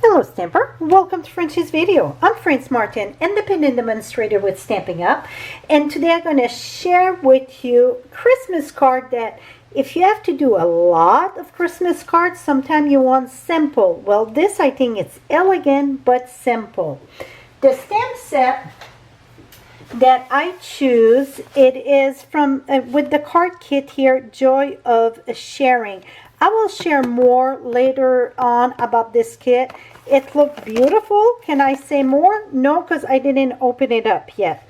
Hello Stamper, welcome to Frenchie's video. I'm Frances Martin, independent demonstrator with Stampin' Up, and today I'm going to share with you a Christmas card that if you have to do a lot of Christmas cards, sometimes you want simple. Well, this I think it's elegant but simple. The stamp set that I choose, it is from with the card kit here, Joy of Sharing. I will share more later on about this kit. It looked beautiful. Can I say more? No, because I didn't open it up yet.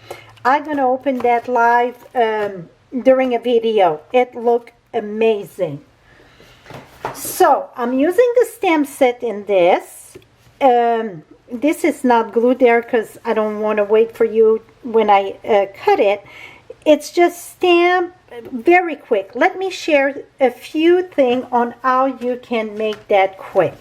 I'm going to open that live during a video. It looked amazing. So, I'm using the stamp set in this. This is not glued there because I don't want to wait for you when I cut it. It's just stamped very quick. Let me share a few things on how you can make that quick.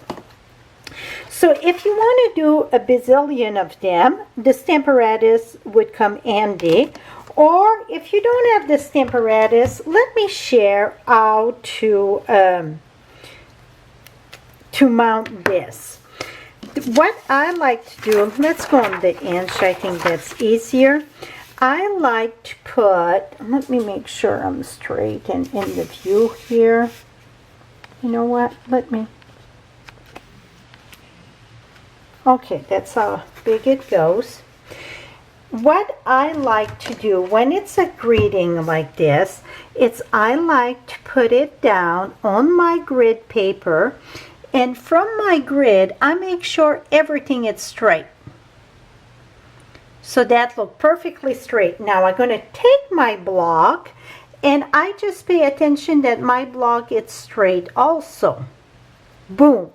So if you want to do a bazillion of them, the Stamparatus would come handy. Or if you don't have the Stamparatus, let me share how to mount this. What I like to do, let's go on the inch, I think that's easier. I like to put, let me make sure I'm straight and in the view here. You know what, okay, that's how big it goes. What I like to do when it's a greeting like this, I like to put it down on my grid paper, and from my grid, I make sure everything is straight. So that look perfectly straight. Now I'm going to take my block and I just pay attention that my block is straight also. Boom.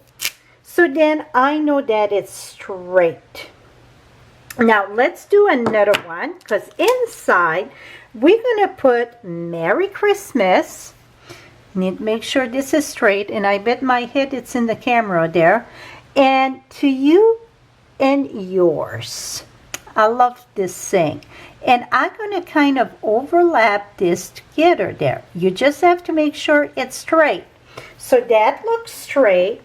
So then I know that it's straight. Now let's do another one, because inside we're going to put Merry Christmas. Need to make sure this is straight, and I bet my head it's in the camera there. And to you and yours. I love this thing. And I'm going to kind of overlap this together there. You just have to make sure it's straight. So that looks straight.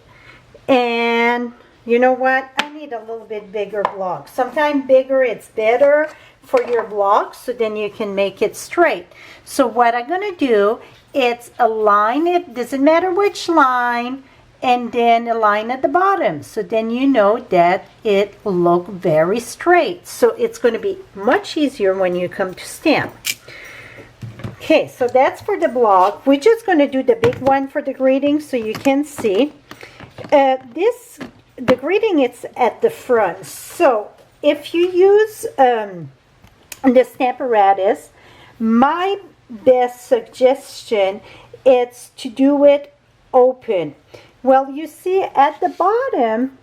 And you know what? I need a little bit bigger block. Sometimes bigger, it's better for your block, so then you can make it straight. So what I'm going to do is align it. Doesn't matter which line. And then a line at the bottom, so then you know that it look very straight. So it's going to be much easier when you come to stamp. Okay, so that's for the block. We're just going to do the big one for the greeting so you can see. The greeting is at the front. So if you use the Stamparatus, my best suggestion is to do it open. Well, you see at the bottom,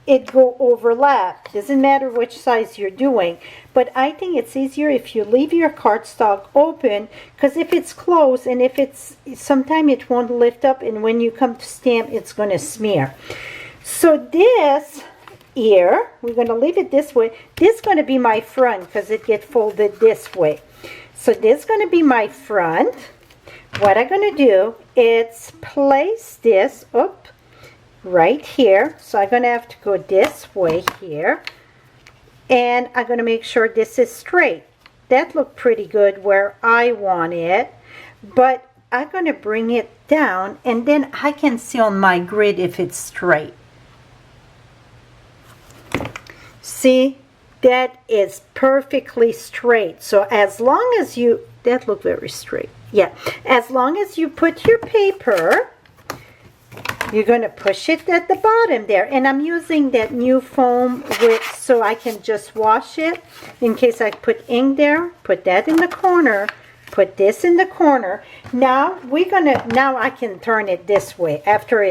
it go overlap. Doesn't matter which size you're doing. But I think it's easier if you leave your cardstock open, because if it's closed and if it's, sometimes it won't lift up, and when you come to stamp, it's going to smear. So this here, we're going to leave it this way. This is going to be my front because it gets folded this way. So this is going to be my front. What I'm going to do is place this up right here. So I'm going to have to go this way here. And I'm going to make sure this is straight. That looked pretty good where I want it. But I'm going to bring it down, and then I can see on my grid if it's straight. See? That is perfectly straight. So as long as you, that looked very straight. Yeah, as long as you put your paper, you're going to push it at the bottom there. And I'm using that new foam so I can just wash it. In case I put ink there, put that in the corner, put this in the corner. Now now I can turn it this way after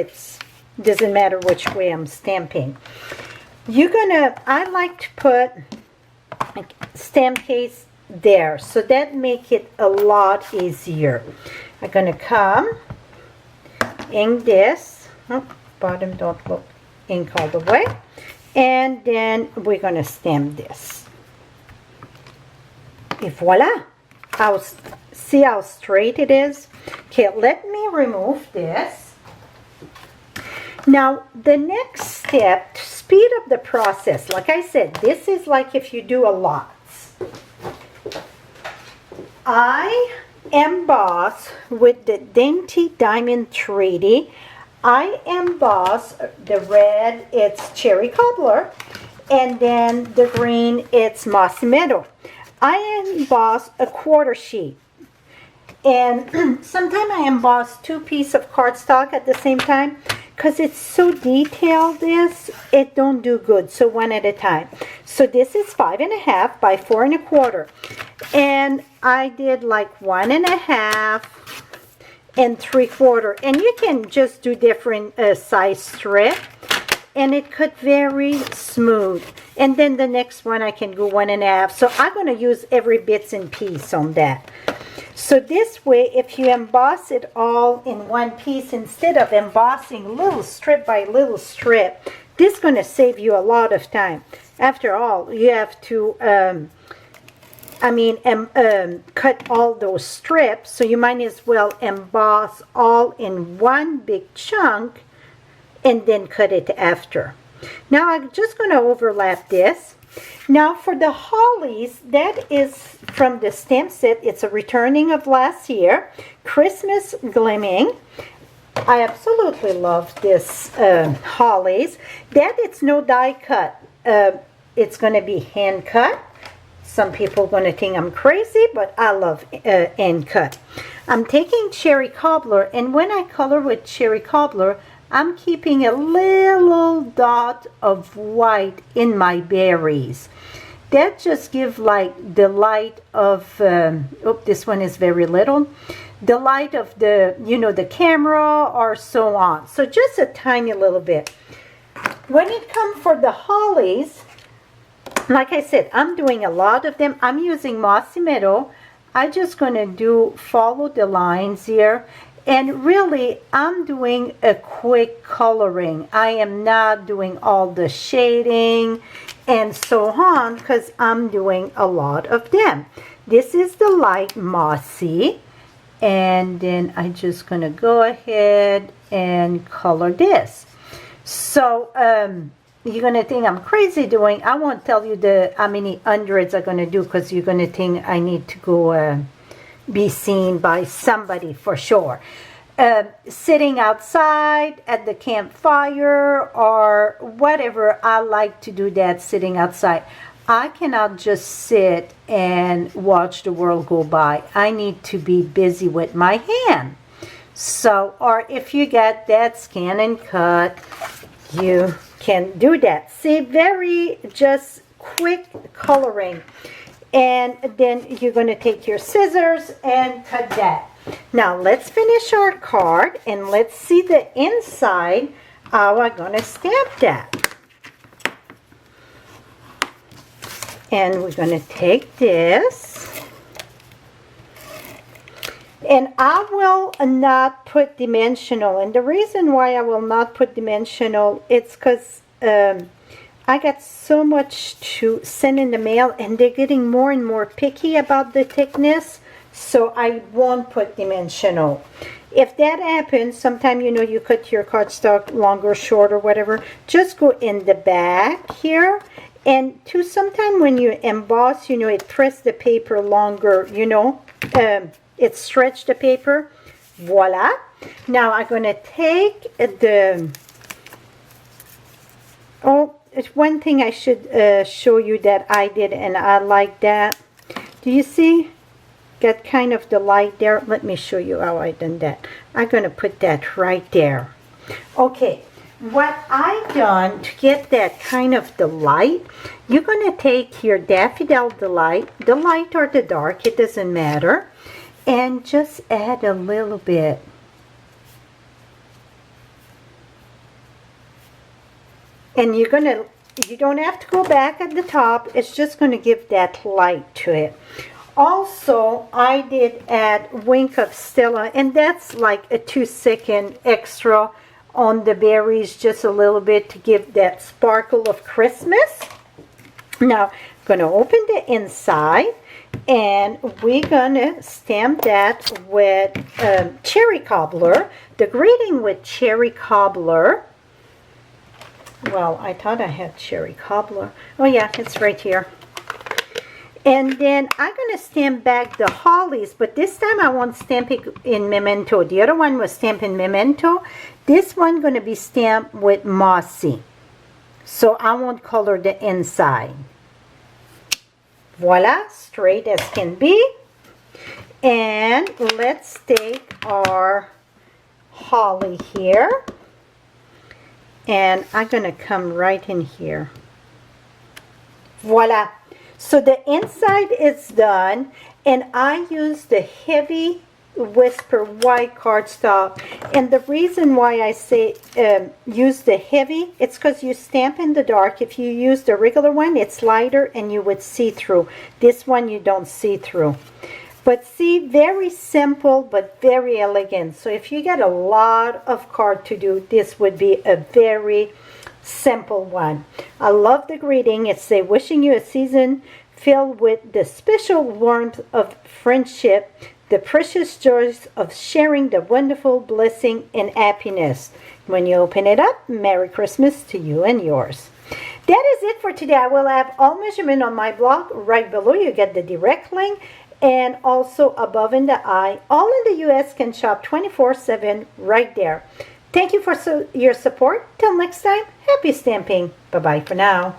doesn't matter which way I'm stamping. I like to put a stamp case there, so that make it a lot easier. I'm going to come ink this. Bottom don't look ink all the way, and then we're going to stamp this. Et voila! See how straight it is? Okay, let me remove this. Now, the next step to speed up the process. Like I said, this is like if you do a lot. I emboss with the Dainty Diamond 3D. I emboss the red, it's Cherry Cobbler, and then the green, it's Mossy Meadow. I emboss a quarter sheet. And sometimes I emboss 2 pieces of cardstock at the same time because it's so detailed, it don't do good. So 1 at a time. So this is 5.5 by 4 1/4. And I did like 1.5 and 3/4. And you can just do different size strip. And it cut very smooth. And then the next one I can go 1.5. So I'm going to use every bits and piece on that. So this way, if you emboss it all in one piece, instead of embossing little strip by little strip, this is going to save you a lot of time. After all, you have to, cut all those strips, so you might as well emboss all in one big chunk and then cut it after. Now I'm just going to overlap this. Now for the hollies, that is from the stamp set. It's a returning of last year, Christmas Gleaming. I absolutely love this hollies. That it's no die cut. It's going to be hand cut. Some people are going to think I'm crazy, but I love hand cut. I'm taking Cherry Cobbler, and when I color with Cherry Cobbler, I'm keeping a little dot of white in my berries. That just gives like the light of, this one is very little. The light of the, the camera or so on. So just a tiny little bit. When it comes for the hollies, like I said, I'm doing a lot of them. I'm using Mossy Meadow. I'm just going to follow the lines here. And really, I'm doing a quick coloring. I am not doing all the shading and so on because I'm doing a lot of them. This is the light mossy. And then I'm just going to go ahead and color this. So, you're going to think I'm crazy doing. I won't tell you how many hundreds I'm going to do because you're going to think I need to go be seen by somebody for sure. Sitting outside at the campfire or whatever, I like to do that sitting outside. I cannot just sit and watch the world go by. I need to be busy with my hand. So, or if you get that scan and cut, you can do that. See, very just quick coloring. And then you're going to take your scissors and cut that. Now let's finish our card and let's see the inside how I'm going to stamp that. And we're going to take this. And I will not put dimensional. And the reason why I will not put dimensional, it's because I got so much to send in the mail and they're getting more and more picky about the thickness. So I won't put dimensional. If that happens, sometime you cut your cardstock longer, short, or whatever, just go in the back here. And to sometime when you emboss, it press the paper longer, it stretch the paper. Voila. Now I'm going to take the, it's one thing I should show you that I did and I like that. Do you see? Got kind of the light there. Let me show you how I done that. I'm going to put that right there. Okay, what I done to get that kind of the light, you're going to take your Daffodil Delight, the light or the dark, it doesn't matter, and just add a little bit. And you don't have to go back at the top. It's just going to give that light to it. Also, I did add Wink of Stella, and that's like a 2-second extra on the berries, just a little bit to give that sparkle of Christmas. Now, I'm going to open the inside, and we're going to stamp that with Cherry Cobbler, the greeting with Cherry Cobbler. Well, I thought I had cherry cobbler. Oh yeah, it's right here. And then I'm going to stamp back the hollies, but this time I won't stamp it in Memento. The other one was stamped in Memento. This one going to be stamped with Mossy. So I won't color the inside. Voila, straight as can be. And let's take our holly here. And I'm going to come right in here. Voila. So the inside is done, and I use the heavy Whisper white cardstock. And the reason why I say use the heavy, it's because you stamp in the dark. If you use the regular one, it's lighter and you would see through. This one you don't see through. But see, very simple but very elegant. So if you get a lot of card to do, this would be a very simple one. I love the greeting. It's say, wishing you a season filled with the special warmth of friendship, the precious joys of sharing the wonderful blessing and happiness. When you open it up, Merry Christmas to you and yours. That is it for today. I will have all measurement on my blog right below. You get the direct link. And also above in the eye, all in the U.S. can shop 24/7 right there. Thank you for your support. Till next time, happy stamping. Bye-bye for now.